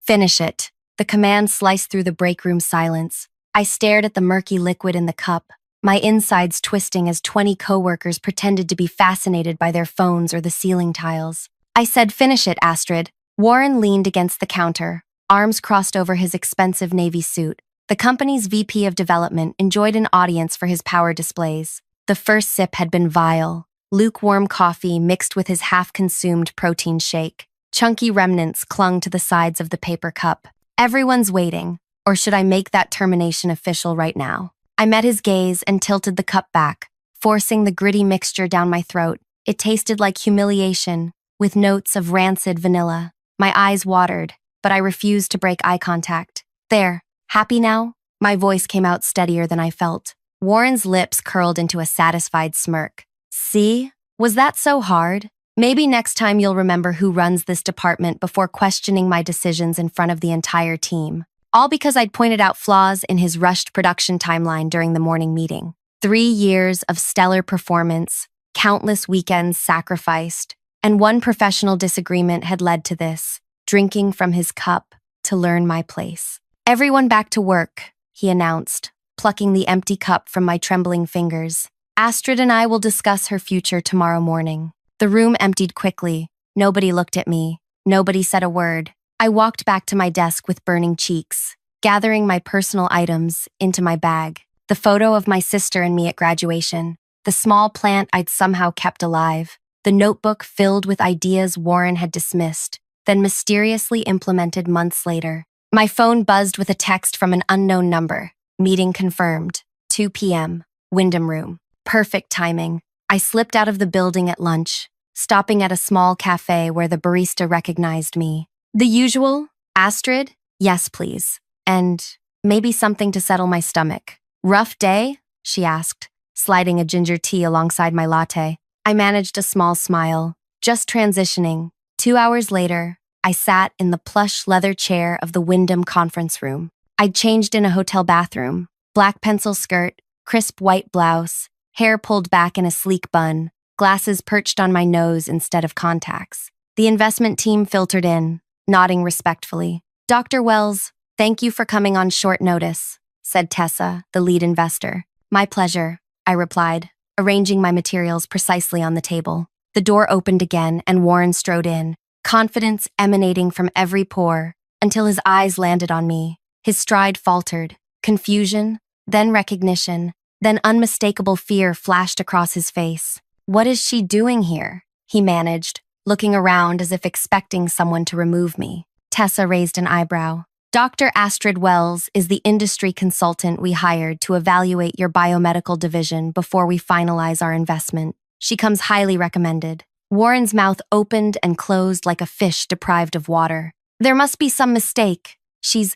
Finish it. The command sliced through the break room silence. I stared at the murky liquid in the cup, my insides twisting as 20 coworkers pretended to be fascinated by their phones or the ceiling tiles. I said, "Finish it, Astrid." Warren leaned against the counter, arms crossed over his expensive navy suit. The company's VP of development enjoyed an audience for his power displays. The first sip had been vile, lukewarm coffee mixed with his half-consumed protein shake. Chunky remnants clung to the sides of the paper cup. Everyone's waiting, or should I make that termination official right now? I met his gaze and tilted the cup back, forcing the gritty mixture down my throat. It tasted like humiliation, with notes of rancid vanilla. My eyes watered, but I refused to break eye contact. "There, happy now?" My voice came out steadier than I felt. Warren's lips curled into a satisfied smirk. "See? Was that so hard? Maybe next time you'll remember who runs this department before questioning my decisions in front of the entire team." All because I'd pointed out flaws in his rushed production timeline during the morning meeting. 3 years of stellar performance, countless weekends sacrificed, and one professional disagreement had led to this, drinking from his cup to learn my place. "Everyone back to work," he announced, plucking the empty cup from my trembling fingers. "Astrid and I will discuss her future tomorrow morning." The room emptied quickly. Nobody looked at me. Nobody said a word. I walked back to my desk with burning cheeks, gathering my personal items into my bag. The photo of my sister and me at graduation, the small plant I'd somehow kept alive, the notebook filled with ideas Warren had dismissed, then mysteriously implemented months later. My phone buzzed with a text from an unknown number. Meeting confirmed. 2 p.m. Wyndham Room. Perfect timing. I slipped out of the building at lunch, stopping at a small cafe where the barista recognized me. "The usual? Astrid?" "Yes, please. And maybe something to settle my stomach." "Rough day?" she asked, sliding a ginger tea alongside my latte. I managed a small smile. Just transitioning. 2 hours later, I sat in the plush leather chair of the Wyndham conference room. I'd changed in a hotel bathroom. Black pencil skirt, crisp white blouse, hair pulled back in a sleek bun, glasses perched on my nose instead of contacts. The investment team filtered in, nodding respectfully. "Dr. Wells, thank you for coming on short notice," said Tessa, the lead investor. "My pleasure," I replied, arranging my materials precisely on the table. The door opened again and Warren strode in, confidence emanating from every pore, until his eyes landed on me. His stride faltered. Confusion, then recognition, then unmistakable fear flashed across his face. "What is she doing here?" he managed, looking around as if expecting someone to remove me. Tessa raised an eyebrow. "Dr. Astrid Wells is the industry consultant we hired to evaluate your biomedical division before we finalize our investment. She comes highly recommended." Warren's mouth opened and closed like a fish deprived of water. "There must be some mistake. She's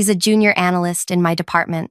a junior analyst in my department."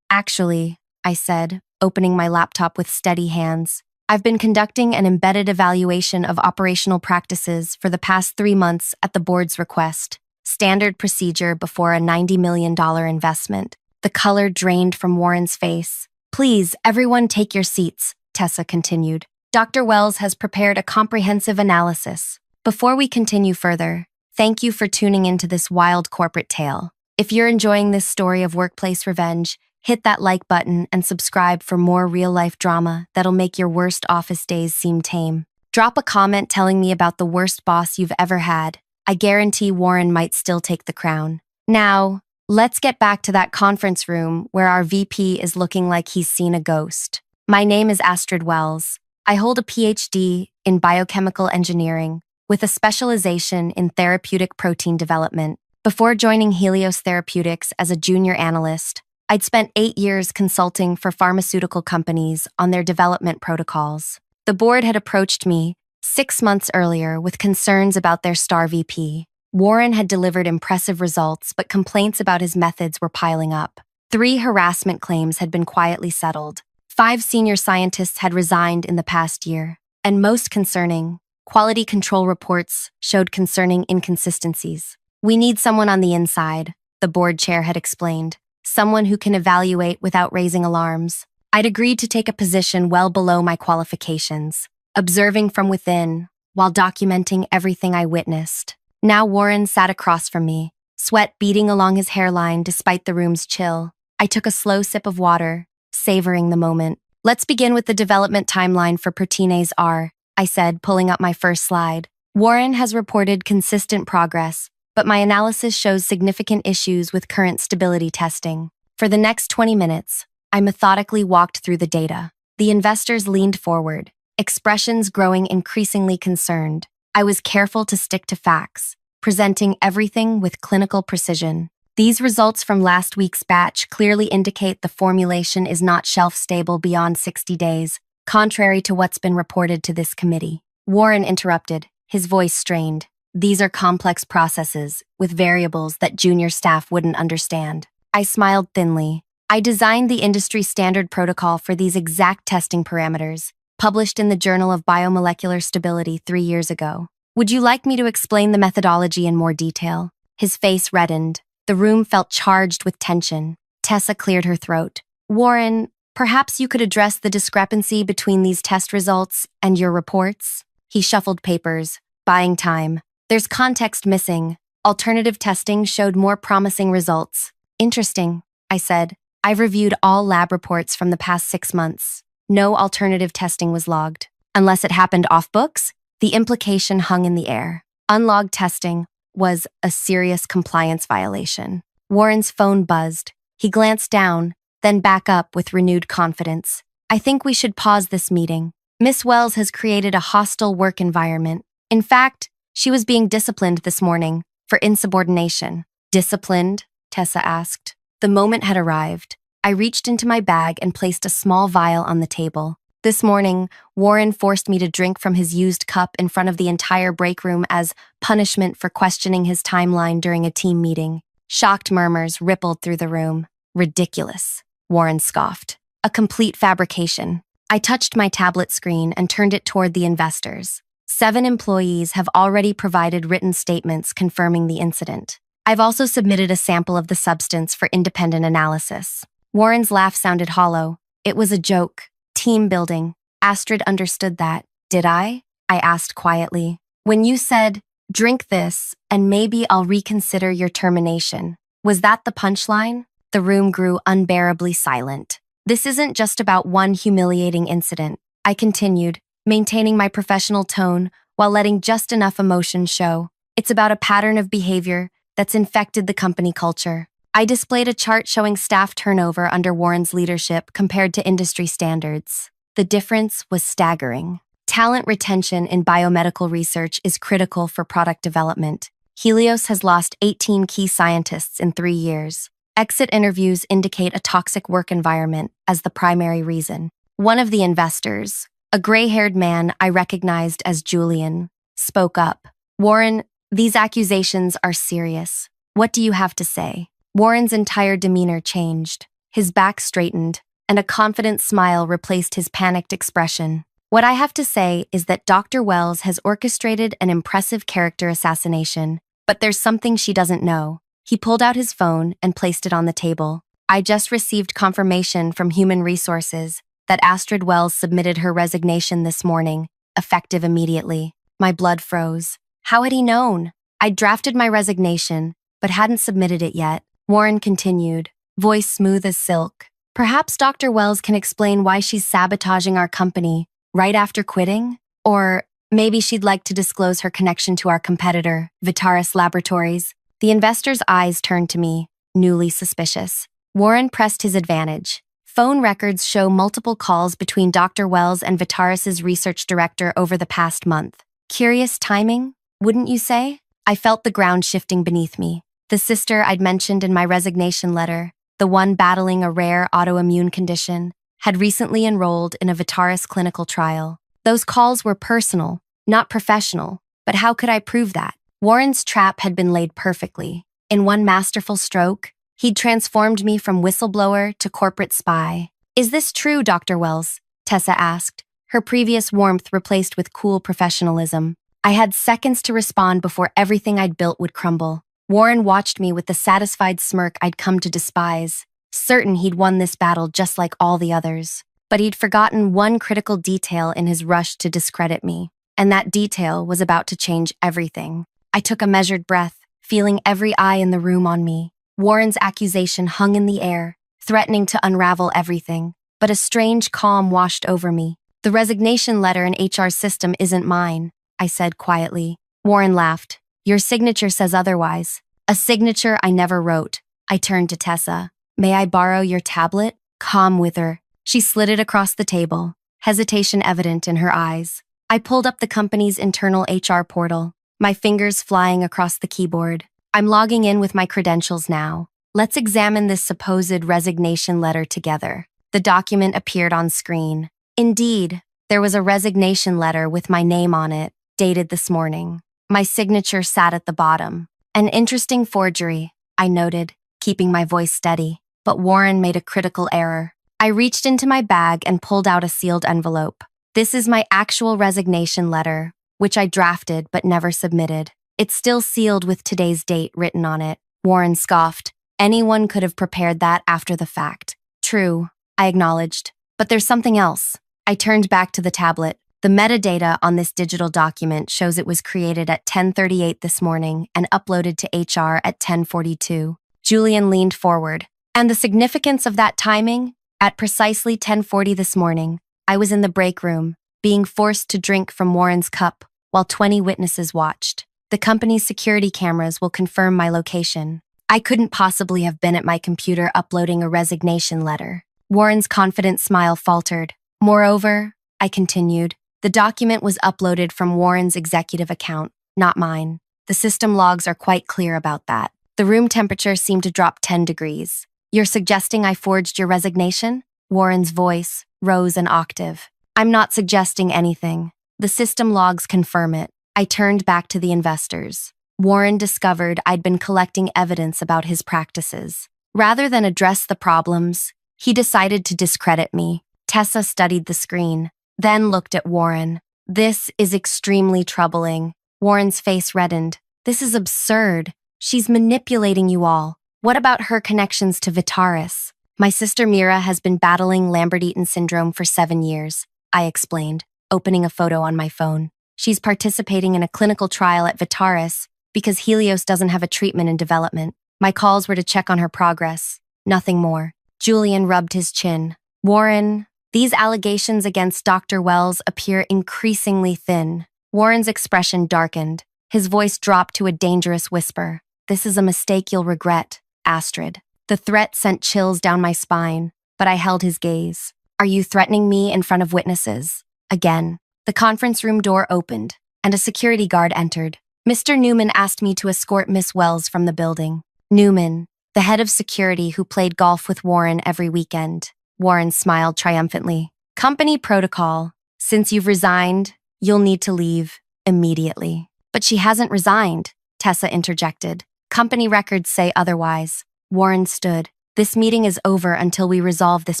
"Actually," I said, opening my laptop with steady hands, "I've been conducting an embedded evaluation of operational practices for the past 3 months at the board's request. Standard procedure before a $90 million investment." The color drained from Warren's face. "Please, everyone take your seats," Tessa continued. "Dr. Wells has prepared a comprehensive analysis. Before we continue further, thank you for tuning into this wild corporate tale. If you're enjoying this story of workplace revenge, hit that like button and subscribe for more real-life drama that'll make your worst office days seem tame. Drop a comment telling me about the worst boss you've ever had. I guarantee Warren might still take the crown. Now, let's get back to that conference room where our VP is looking like he's seen a ghost. My name is Astrid Wells. I hold a PhD in biochemical engineering with a specialization in therapeutic protein development. Before joining Helios Therapeutics as a junior analyst, I'd spent 8 years consulting for pharmaceutical companies on their development protocols. The board had approached me 6 months earlier with concerns about their star VP. Warren had delivered impressive results, but complaints about his methods were piling up. 3 harassment claims had been quietly settled. 5 senior scientists had resigned in the past year. And most concerning, quality control reports showed concerning inconsistencies. "We need someone on the inside," the board chair had explained. "Someone who can evaluate without raising alarms." I'd agreed to take a position well below my qualifications, observing from within while documenting everything I witnessed. Now Warren sat across from me, sweat beading along his hairline despite the room's chill. I took a slow sip of water, savoring the moment. Let's begin with the development timeline for Pertines R, I said, pulling up my first slide. Warren has reported consistent progress, but my analysis shows significant issues with current stability testing. For the next 20 minutes, I methodically walked through the data. The investors leaned forward, expressions growing increasingly concerned. I was careful to stick to facts, presenting everything with clinical precision. These results from last week's batch clearly indicate the formulation is not shelf-stable beyond 60 days, contrary to what's been reported to this committee. Warren interrupted, his voice strained. These are complex processes, with variables that junior staff wouldn't understand. I smiled thinly. I designed the industry standard protocol for these exact testing parameters, published in the Journal of Biomolecular Stability 3 years ago. Would you like me to explain the methodology in more detail? His face reddened. The room felt charged with tension. Tessa cleared her throat. Warren, perhaps you could address the discrepancy between these test results and your reports? He shuffled papers, buying time. There's context missing. Alternative testing showed more promising results. Interesting, I said. I've reviewed all lab reports from the past 6 months. No alternative testing was logged. Unless it happened off books, the implication hung in the air. Unlogged testing was a serious compliance violation. Warren's phone buzzed. He glanced down, then back up with renewed confidence. I think we should pause this meeting. Miss Wells has created a hostile work environment. In fact, she was being disciplined this morning for insubordination. Disciplined? Tessa asked. The moment had arrived. I reached into my bag and placed a small vial on the table. This morning, Warren forced me to drink from his used cup in front of the entire break room as punishment for questioning his timeline during a team meeting. Shocked murmurs rippled through the room. Ridiculous, Warren scoffed. A complete fabrication. I touched my tablet screen and turned it toward the investors. 7 employees have already provided written statements confirming the incident. I've also submitted a sample of the substance for independent analysis. Warren's laugh sounded hollow. It was a joke. Team building. Astrid understood that. Did I? I asked quietly. When you said, drink this, and maybe I'll reconsider your termination, was that the punchline? The room grew unbearably silent. This isn't just about one humiliating incident, I continued, maintaining my professional tone while letting just enough emotion show. It's about a pattern of behavior that's infected the company culture. I displayed a chart showing staff turnover under Warren's leadership compared to industry standards. The difference was staggering. Talent retention in biomedical research is critical for product development. Helios has lost 18 key scientists in 3 years. Exit interviews indicate a toxic work environment as the primary reason. One of the investors, a gray-haired man I recognized as Julian, spoke up. Warren, these accusations are serious. What do you have to say? Warren's entire demeanor changed. His back straightened, and a confident smile replaced his panicked expression. What I have to say is that Dr. Wells has orchestrated an impressive character assassination, but there's something she doesn't know. He pulled out his phone and placed it on the table. I just received confirmation from Human Resources that Astrid Wells submitted her resignation this morning, effective immediately. My blood froze. How had he known? I'd drafted my resignation, but hadn't submitted it yet. Warren continued, voice smooth as silk. Perhaps Dr. Wells can explain why she's sabotaging our company right after quitting? Or maybe she'd like to disclose her connection to our competitor, Vitaris Laboratories. The investor's eyes turned to me, newly suspicious. Warren pressed his advantage. Phone records show multiple calls between Dr. Wells and Vitaris's research director over the past month. Curious timing, wouldn't you say? I felt the ground shifting beneath me. The sister I'd mentioned in my resignation letter, the one battling a rare autoimmune condition, had recently enrolled in a Vitaris clinical trial. Those calls were personal, not professional, but how could I prove that? Warren's trap had been laid perfectly. In one masterful stroke, he'd transformed me from whistleblower to corporate spy. Is this true, Dr. Wells? Tessa asked, her previous warmth replaced with cool professionalism. I had seconds to respond before everything I'd built would crumble. Warren watched me with the satisfied smirk I'd come to despise, certain he'd won this battle just like all the others. But he'd forgotten one critical detail in his rush to discredit me, and that detail was about to change everything. I took a measured breath, feeling every eye in the room on me. Warren's accusation hung in the air, threatening to unravel everything. But a strange calm washed over me. "The resignation letter in HR's system isn't mine," I said quietly. Warren laughed. "Your signature says otherwise." "A signature I never wrote." I turned to Tessa. "May I borrow your tablet?" Calm with her. She slid it across the table, hesitation evident in her eyes. I pulled up the company's internal HR portal, my fingers flying across the keyboard. "I'm logging in with my credentials now. Let's examine this supposed resignation letter together." The document appeared on screen. Indeed, there was a resignation letter with my name on it, dated this morning. My signature sat at the bottom. "An interesting forgery," I noted, keeping my voice steady. But Warren made a critical error. I reached into my bag and pulled out a sealed envelope. "This is my actual resignation letter, which I drafted but never submitted. It's still sealed with today's date written on it." Warren scoffed. "Anyone could have prepared that after the fact." "True," I acknowledged. "But there's something else." I turned back to the tablet. The metadata on this digital document shows it was created at 10:38 this morning and uploaded to HR at 10:42. Julian leaned forward. "And the significance of that timing? At precisely 10:40 this morning, I was in the break room, being forced to drink from Warren's cup while 20 witnesses watched. The company's security cameras will confirm my location. I couldn't possibly have been at my computer uploading a resignation letter." Warren's confident smile faltered. "Moreover," I continued, "the document was uploaded from Warren's executive account, not mine. The system logs are quite clear about that. The room temperature seemed to drop 10 degrees. "You're suggesting I forged your resignation?" Warren's voice rose an octave. "I'm not suggesting anything. The system logs confirm it." I turned back to the investors. Warren discovered I'd been collecting evidence about his practices. Rather than address the problems, he decided to discredit me. Tessa studied the screen, then looked at Warren. "This is extremely troubling." Warren's face reddened. "This is absurd. She's manipulating you all. What about her connections to Vitaris?" "My sister Mira has been battling Lambert-Eaton syndrome for 7 years," I explained, opening a photo on my phone. "She's participating in a clinical trial at Vitaris because Helios doesn't have a treatment in development. My calls were to check on her progress. Nothing more." Julian rubbed his chin. "Warren, these allegations against Dr. Wells appear increasingly thin." Warren's expression darkened. His voice dropped to a dangerous whisper. "This is a mistake you'll regret, Astrid." The threat sent chills down my spine, but I held his gaze. "Are you threatening me in front of witnesses?" Again, the conference room door opened, and a security guard entered. Mr. Newman asked me to escort Miss Wells from the building. Newman, the head of security who played golf with Warren every weekend. Warren smiled triumphantly. "Company protocol. Since you've resigned, you'll need to leave immediately." "But she hasn't resigned," Tessa interjected. "Company records say otherwise." Warren stood. "This meeting is over until we resolve this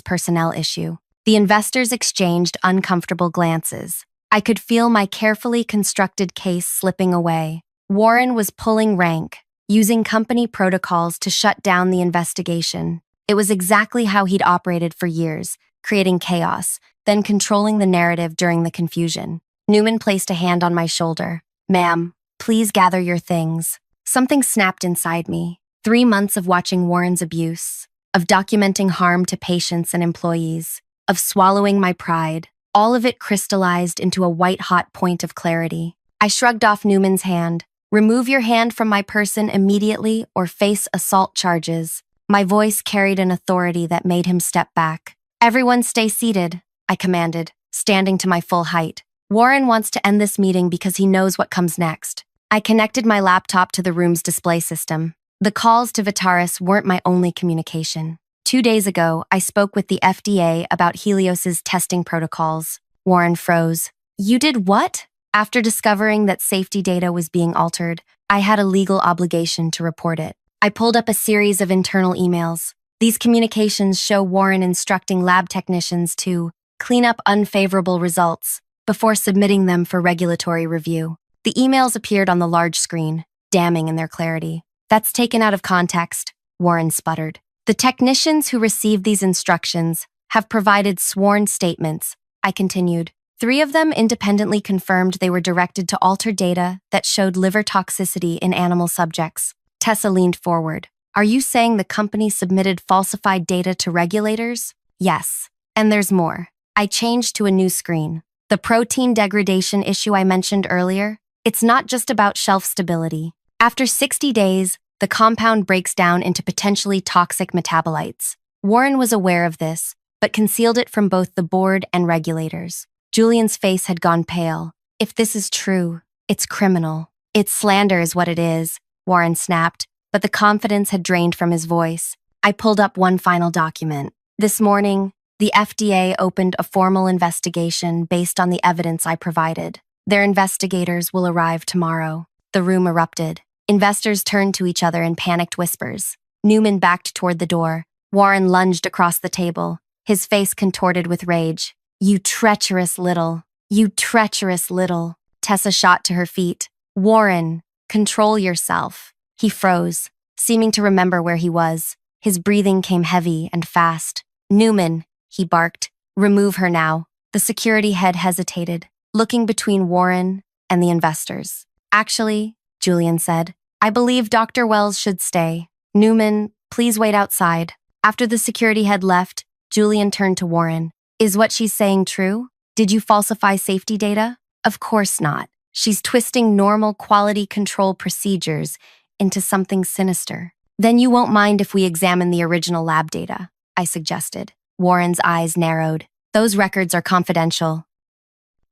personnel issue." The investors exchanged uncomfortable glances. I could feel my carefully constructed case slipping away. Warren was pulling rank, using company protocols to shut down the investigation. It was exactly how he'd operated for years, creating chaos, then controlling the narrative during the confusion. Newman placed a hand on my shoulder. "Ma'am, please gather your things." Something snapped inside me. 3 months of watching Warren's abuse, of documenting harm to patients and employees, of swallowing my pride, all of it crystallized into a white-hot point of clarity. I shrugged off Newman's hand. "Remove your hand from my person immediately or face assault charges." My voice carried an authority that made him step back. "Everyone stay seated," I commanded, standing to my full height. "Warren wants to end this meeting because he knows what comes next." I connected my laptop to the room's display system. The calls to Vitaris weren't my only communication. 2 days ago, I spoke with the FDA about Helios's testing protocols. Warren froze. "You did what?" After discovering that safety data was being altered, I had a legal obligation to report it. I pulled up a series of internal emails. These communications show Warren instructing lab technicians to clean up unfavorable results before submitting them for regulatory review. The emails appeared on the large screen, damning in their clarity. "That's taken out of context," Warren sputtered. "The technicians who received these instructions have provided sworn statements," I continued. 3 of them independently confirmed they were directed to alter data that showed liver toxicity in animal subjects. Tessa leaned forward. Are you saying the company submitted falsified data to regulators? Yes. And there's more. I changed to a new screen. The protein degradation issue I mentioned earlier, it's not just about shelf stability. After 60 days, the compound breaks down into potentially toxic metabolites. Warren was aware of this, but concealed it from both the board and regulators. Julian's face had gone pale. If this is true, it's criminal. It's slander is what it is, Warren snapped, but the confidence had drained from his voice. I pulled up one final document. This morning, the FDA opened a formal investigation based on the evidence I provided. Their investigators will arrive tomorrow. The room erupted. Investors turned to each other in panicked whispers. Newman backed toward the door. Warren lunged across the table, his face contorted with rage. You treacherous little. You treacherous little. Tessa shot to her feet. Warren, control yourself. He froze, seeming to remember where he was. His breathing came heavy and fast. Newman, he barked. Remove her now. The security head hesitated, looking between Warren and the investors. Actually, Julian said, I believe Dr. Wells should stay. Newman, please wait outside. After the security head left, Julian turned to Warren. Is what she's saying true? Did you falsify safety data? Of course not. She's twisting normal quality control procedures into something sinister. Then you won't mind if we examine the original lab data, I suggested. Warren's eyes narrowed. Those records are confidential.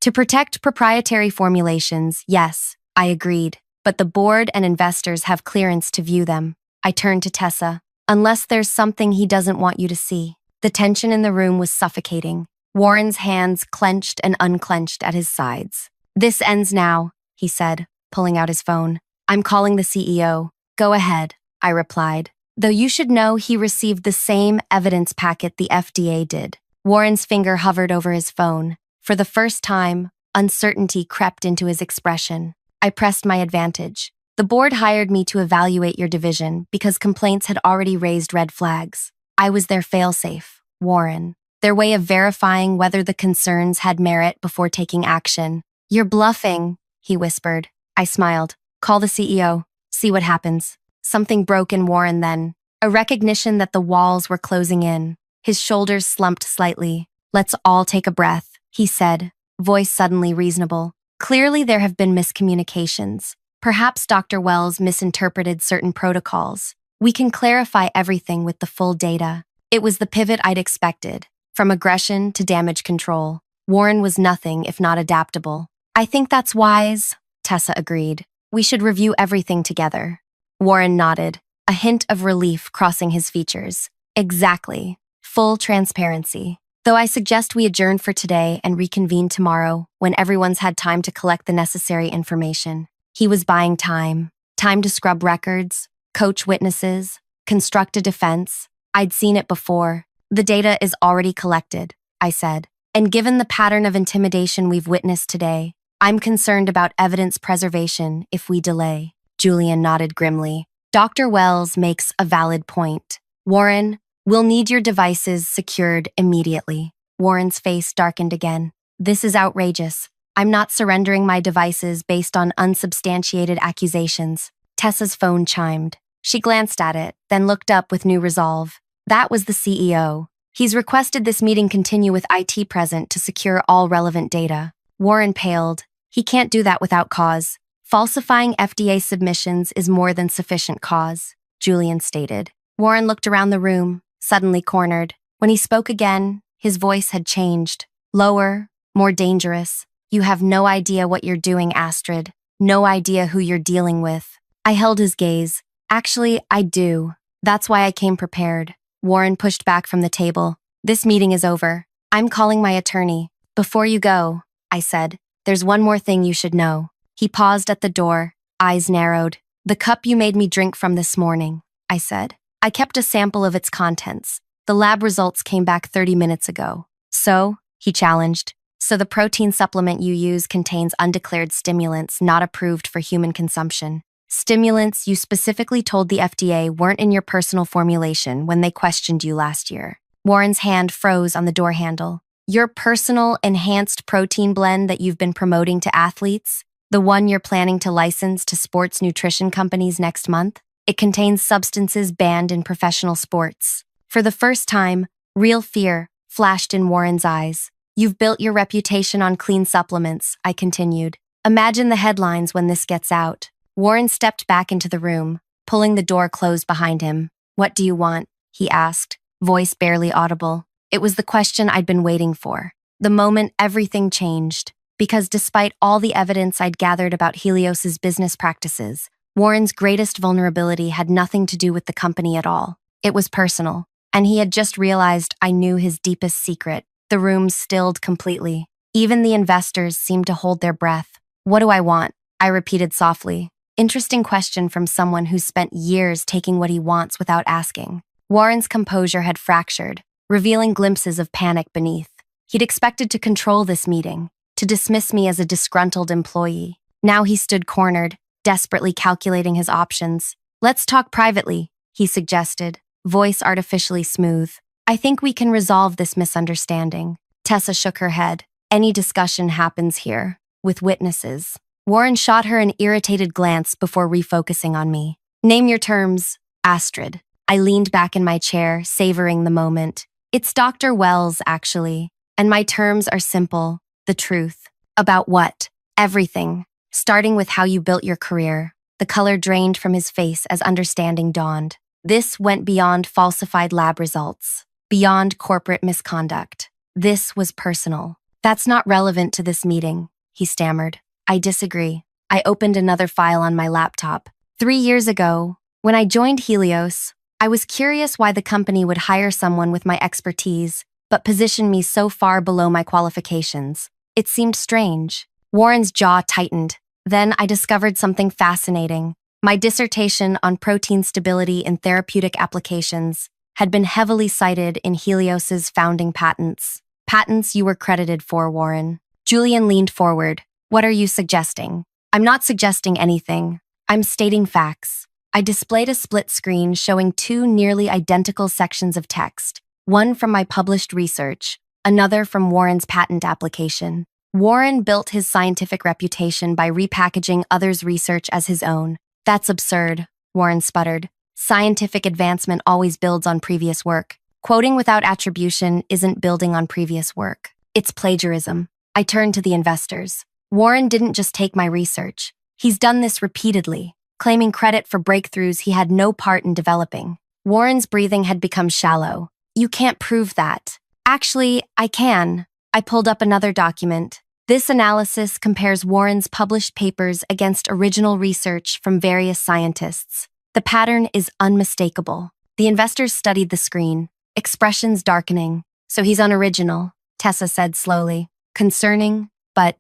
To protect proprietary formulations, yes, I agreed, but the board and investors have clearance to view them. I turned to Tessa. Unless there's something he doesn't want you to see. The tension in the room was suffocating. Warren's hands clenched and unclenched at his sides. This ends now, he said, pulling out his phone. I'm calling the CEO. Go ahead, I replied. Though you should know he received the same evidence packet the FDA did. Warren's finger hovered over his phone. For the first time, uncertainty crept into his expression. I pressed my advantage. The board hired me to evaluate your division because complaints had already raised red flags. I was their failsafe, Warren. Their way of verifying whether the concerns had merit before taking action. You're bluffing, he whispered. I smiled. Call the CEO. See what happens. Something broke in Warren then. A recognition that the walls were closing in. His shoulders slumped slightly. Let's all take a breath, he said, voice suddenly reasonable. Clearly there have been miscommunications. Perhaps Dr. Wells misinterpreted certain protocols. We can clarify everything with the full data. It was the pivot I'd expected. From aggression to damage control. Warren was nothing if not adaptable. I think that's wise, Tessa agreed. We should review everything together. Warren nodded, a hint of relief crossing his features. Exactly. Full transparency. Though I suggest we adjourn for today and reconvene tomorrow when everyone's had time to collect the necessary information. He was buying time. Time to scrub records, coach witnesses, construct a defense. I'd seen it before. The data is already collected, I said. And given the pattern of intimidation we've witnessed today, I'm concerned about evidence preservation if we delay. Julian nodded grimly. Dr. Wells makes a valid point. Warren, we'll need your devices secured immediately. Warren's face darkened again. This is outrageous. I'm not surrendering my devices based on unsubstantiated accusations. Tessa's phone chimed. She glanced at it, then looked up with new resolve. That was the CEO. He's requested this meeting continue with IT present to secure all relevant data. Warren paled. He can't do that without cause. Falsifying FDA submissions is more than sufficient cause, Julian stated. Warren looked around the room, suddenly cornered. When he spoke again, his voice had changed. Lower, more dangerous. You have no idea what you're doing, Astrid. No idea who you're dealing with. I held his gaze. Actually, I do. That's why I came prepared. Warren pushed back from the table. This meeting is over. I'm calling my attorney. Before you go, I said, there's one more thing you should know. He paused at the door, eyes narrowed. The cup you made me drink from this morning, I said. I kept a sample of its contents. The lab results came back 30 minutes ago. So, he challenged. So the protein supplement you use contains undeclared stimulants not approved for human consumption. Stimulants you specifically told the FDA weren't in your personal formulation when they questioned you last year. Warren's hand froze on the door handle. Your personal enhanced protein blend that you've been promoting to athletes, the one you're planning to license to sports nutrition companies next month, it contains substances banned in professional sports. For the first time, real fear flashed in Warren's eyes. You've built your reputation on clean supplements, I continued. Imagine the headlines when this gets out. Warren stepped back into the room, pulling the door closed behind him. What do you want? He asked, voice barely audible. It was the question I'd been waiting for. The moment everything changed, because despite all the evidence I'd gathered about Helios's business practices, Warren's greatest vulnerability had nothing to do with the company at all. It was personal, and he had just realized I knew his deepest secret. The room stilled completely. Even the investors seemed to hold their breath. What do I want? I repeated softly. Interesting question from someone who's spent years taking what he wants without asking. Warren's composure had fractured, revealing glimpses of panic beneath. He'd expected to control this meeting, to dismiss me as a disgruntled employee. Now he stood cornered, desperately calculating his options. Let's talk privately, he suggested, voice artificially smooth. I think we can resolve this misunderstanding. Tessa shook her head. Any discussion happens here, with witnesses. Warren shot her an irritated glance before refocusing on me. Name your terms, Astrid. I leaned back in my chair, savoring the moment. It's Dr. Wells, actually, and my terms are simple. The truth. About what? Everything. Starting with how you built your career. The color drained from his face as understanding dawned. This went beyond falsified lab results, beyond corporate misconduct. This was personal. That's not relevant to this meeting, he stammered. I disagree. I opened another file on my laptop. 3 years ago, when I joined Helios, I was curious why the company would hire someone with my expertise, but position me so far below my qualifications. It seemed strange. Warren's jaw tightened. Then I discovered something fascinating. My dissertation on protein stability in therapeutic applications had been heavily cited in Helios's founding patents. Patents you were credited for, Warren. Julian leaned forward. What are you suggesting? I'm not suggesting anything. I'm stating facts. I displayed a split screen showing 2 nearly identical sections of text, one from my published research, another from Warren's patent application. Warren built his scientific reputation by repackaging others' research as his own. That's absurd, Warren sputtered. Scientific advancement always builds on previous work. Quoting without attribution isn't building on previous work. It's plagiarism. I turned to the investors. Warren didn't just take my research. He's done this repeatedly, claiming credit for breakthroughs he had no part in developing. Warren's breathing had become shallow. You can't prove that. Actually, I can. I pulled up another document. This analysis compares Warren's published papers against original research from various scientists. The pattern is unmistakable. The investors studied the screen, expressions darkening. So he's unoriginal, Tessa said slowly. Concerning, but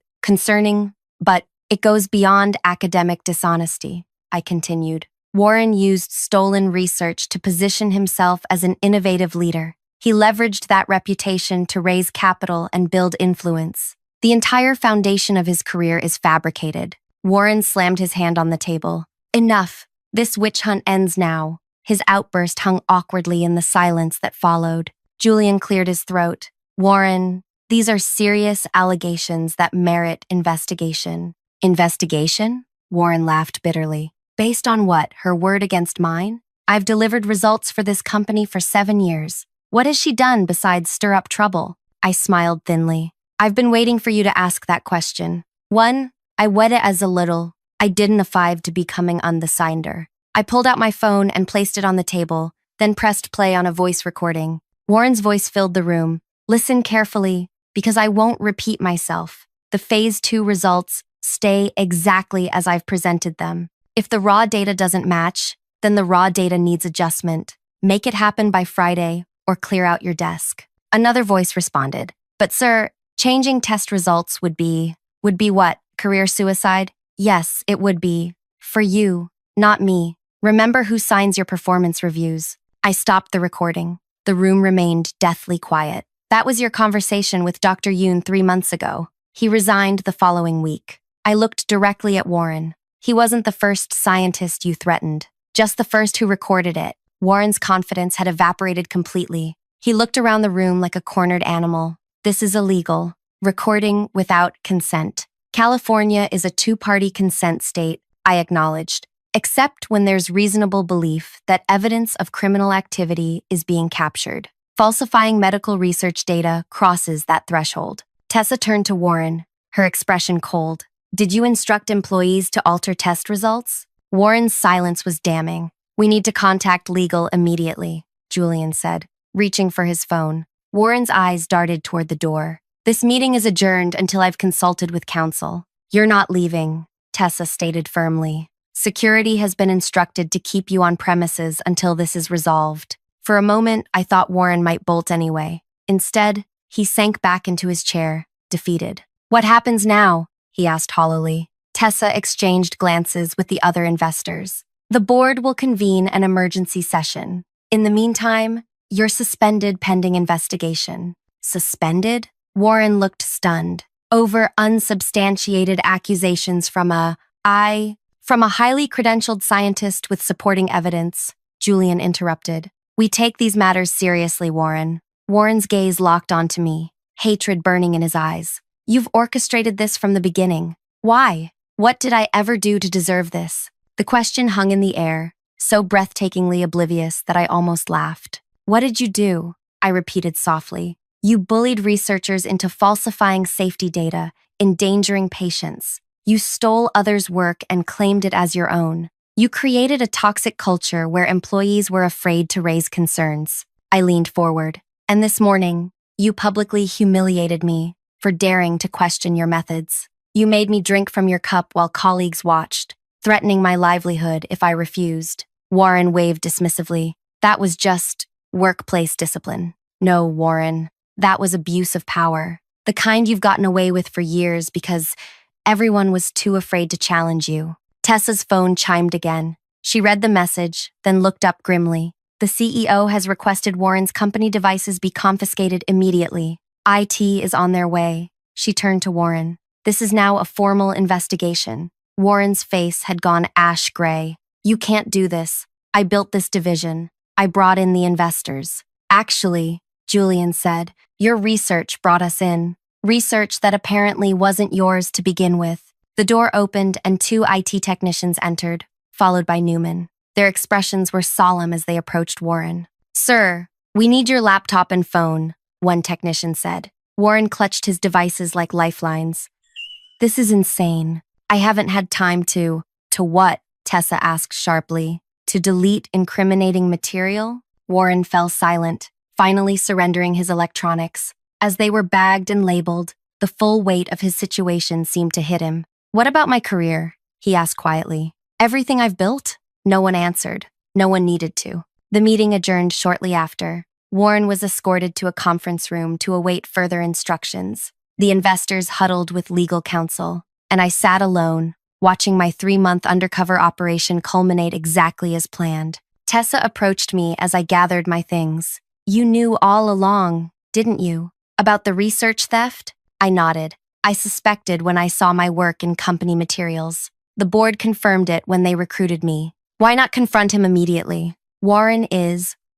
it goes beyond academic dishonesty, I continued. Warren used stolen research to position himself as an innovative leader. He leveraged that reputation to raise capital and build influence. The entire foundation of his career is fabricated. Warren slammed his hand on the table. Enough. This witch hunt ends now. His outburst hung awkwardly in the silence that followed. Julian cleared his throat. Warren, these are serious allegations that merit investigation. Investigation? Warren laughed bitterly. Based on what? Her word against mine? I've delivered results for this company for 7 years. What has she done besides stir up trouble? I smiled thinly. I've been waiting for you to ask that question. 1, I wed it as a little. I didn't five to becoming undecideder. I pulled out my phone and placed it on the table, then pressed play on a voice recording. Warren's voice filled the room. Listen carefully, because I won't repeat myself. The Phase 2 results stay exactly as I've presented them. If the raw data doesn't match, then the raw data needs adjustment. Make it happen by Friday, or clear out your desk. Another voice responded. But sir, changing test results would be what? Career suicide? Yes, it would be. For you, not me. Remember who signs your performance reviews. I stopped the recording. The room remained deathly quiet. That was your conversation with Dr. Yoon 3 months ago. He resigned the following week. I looked directly at Warren. He wasn't the first scientist you threatened, just the first who recorded it. Warren's confidence had evaporated completely. He looked around the room like a cornered animal. This is illegal. Recording without consent. California is a two-party consent state, I acknowledged, except when there's reasonable belief that evidence of criminal activity is being captured. Falsifying medical research data crosses that threshold. Tessa turned to Warren, her expression cold. Did you instruct employees to alter test results? Warren's silence was damning. We need to contact legal immediately, Julian said, reaching for his phone. Warren's eyes darted toward the door. This meeting is adjourned until I've consulted with counsel. You're not leaving, Tessa stated firmly. Security has been instructed to keep you on premises until this is resolved. For a moment, I thought Warren might bolt anyway. Instead, he sank back into his chair, defeated. What happens now? He asked hollowly. Tessa exchanged glances with the other investors. The board will convene an emergency session. In the meantime, you're suspended pending investigation. Suspended? Warren looked stunned. Over unsubstantiated accusations from a highly credentialed scientist with supporting evidence, Julian interrupted. We take these matters seriously, Warren. Warren's gaze locked onto me, hatred burning in his eyes. You've orchestrated this from the beginning. Why? What did I ever do to deserve this? The question hung in the air, so breathtakingly oblivious that I almost laughed. What did you do? I repeated softly. You bullied researchers into falsifying safety data, endangering patients. You stole others' work and claimed it as your own. You created a toxic culture where employees were afraid to raise concerns. I leaned forward. And this morning, you publicly humiliated me for daring to question your methods. You made me drink from your cup while colleagues watched, threatening my livelihood if I refused. Warren waved dismissively. That was just workplace discipline. No, Warren, that was abuse of power. The kind you've gotten away with for years because everyone was too afraid to challenge you. Tessa's phone chimed again. She read the message, then looked up grimly. The CEO has requested Warren's company devices be confiscated immediately. IT is on their way. She turned to Warren. This is now a formal investigation. Warren's face had gone ash gray. You can't do this. I built this division. I brought in the investors. Actually, Julian said, your research brought us in. Research that apparently wasn't yours to begin with. The door opened and two IT technicians entered, followed by Newman. Their expressions were solemn as they approached Warren. Sir, we need your laptop and phone, one technician said. Warren clutched his devices like lifelines. This is insane. I haven't had time to what? Tessa asked sharply. To delete incriminating material? Warren fell silent, finally surrendering his electronics. As they were bagged and labeled, the full weight of his situation seemed to hit him. What about my career? He asked quietly. Everything I've built? No one answered. No one needed to. The meeting adjourned shortly after. Warren was escorted to a conference room to await further instructions. The investors huddled with legal counsel, and I sat alone, watching my 3-month undercover operation culminate exactly as planned. Tessa approached me as I gathered my things. You knew all along, didn't you? About the research theft? I nodded. I suspected when I saw my work in company materials. The board confirmed it when they recruited me. Why not confront him immediately? Warren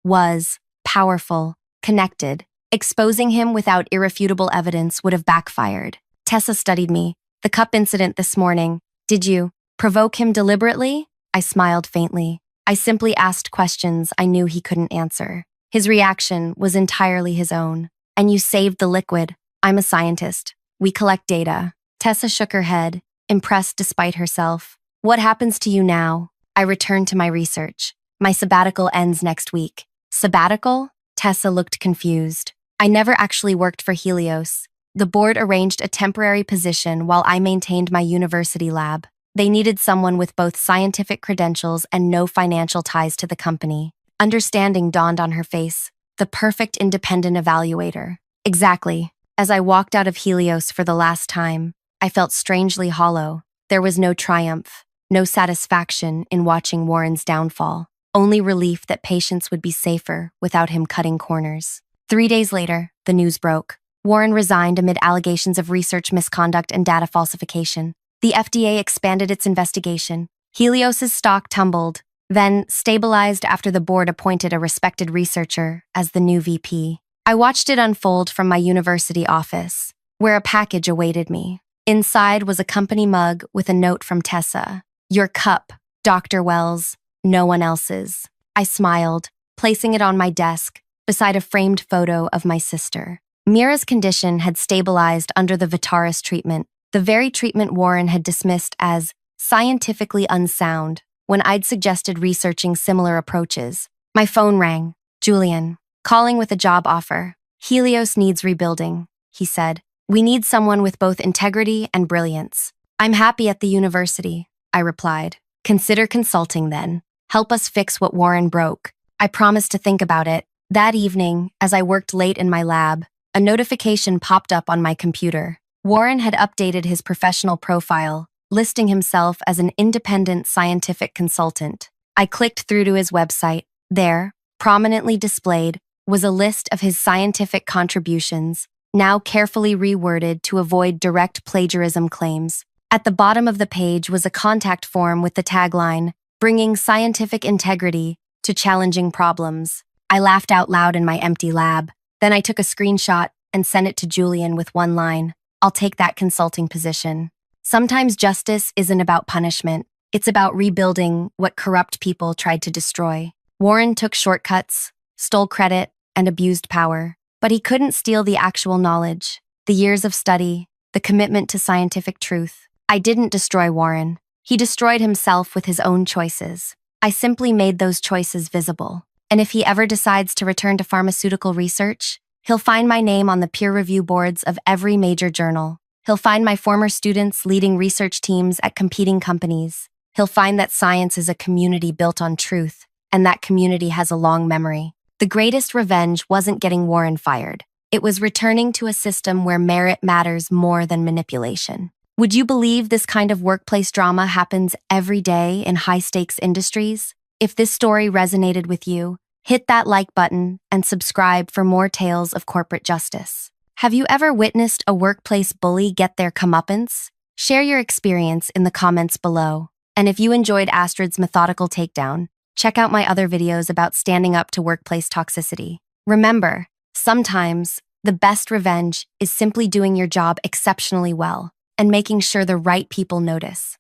was powerful, connected. Exposing him without irrefutable evidence would have backfired. Tessa studied me. The cup incident this morning. Did you provoke him deliberately? I smiled faintly. I simply asked questions I knew he couldn't answer. His reaction was entirely his own. And you saved the liquid. I'm a scientist. We collect data. Tessa shook her head, impressed despite herself. What happens to you now? I returned to my research. My sabbatical ends next week. Sabbatical? Tessa looked confused. I never actually worked for Helios. The board arranged a temporary position while I maintained my university lab. They needed someone with both scientific credentials and no financial ties to the company. Understanding dawned on her face. The perfect independent evaluator. Exactly. As I walked out of Helios for the last time, I felt strangely hollow. There was no triumph, no satisfaction in watching Warren's downfall. Only relief that patients would be safer without him cutting corners. 3 days later, the news broke. Warren resigned amid allegations of research misconduct and data falsification. The FDA expanded its investigation. Helios's stock tumbled, then stabilized after the board appointed a respected researcher as the new VP. I watched it unfold from my university office, where a package awaited me. Inside was a company mug with a note from Tessa. "Your cup, Dr. Wells, no one else's." I smiled, placing it on my desk, beside a framed photo of my sister. Mira's condition had stabilized under the Vitaris treatment, the very treatment Warren had dismissed as scientifically unsound when I'd suggested researching similar approaches. My phone rang. "Julian, calling with a job offer. Helios needs rebuilding," he said. "We need someone with both integrity and brilliance." "I'm happy at the university," I replied. "Consider consulting then. Help us fix what Warren broke." I promised to think about it. That evening, as I worked late in my lab, a notification popped up on my computer. Warren had updated his professional profile, listing himself as an independent scientific consultant. I clicked through to his website. There, prominently displayed, was a list of his scientific contributions, now carefully reworded to avoid direct plagiarism claims. At the bottom of the page was a contact form with the tagline, "Bringing scientific integrity to challenging problems." I laughed out loud in my empty lab. Then I took a screenshot and sent it to Julian with one line: "I'll take that consulting position." Sometimes justice isn't about punishment. It's about rebuilding what corrupt people tried to destroy. Warren took shortcuts, stole credit, and abused power. But he couldn't steal the actual knowledge, the years of study, the commitment to scientific truth. I didn't destroy Warren. He destroyed himself with his own choices. I simply made those choices visible. And if he ever decides to return to pharmaceutical research, he'll find my name on the peer review boards of every major journal. He'll find my former students leading research teams at competing companies. He'll find that science is a community built on truth, and that community has a long memory. The greatest revenge wasn't getting Warren fired. It was returning to a system where merit matters more than manipulation. Would you believe this kind of workplace drama happens every day in high-stakes industries? If this story resonated with you, hit that like button and subscribe for more tales of corporate justice. Have you ever witnessed a workplace bully get their comeuppance? Share your experience in the comments below. And if you enjoyed Astrid's methodical takedown, check out my other videos about standing up to workplace toxicity. Remember, sometimes the best revenge is simply doing your job exceptionally well and making sure the right people notice.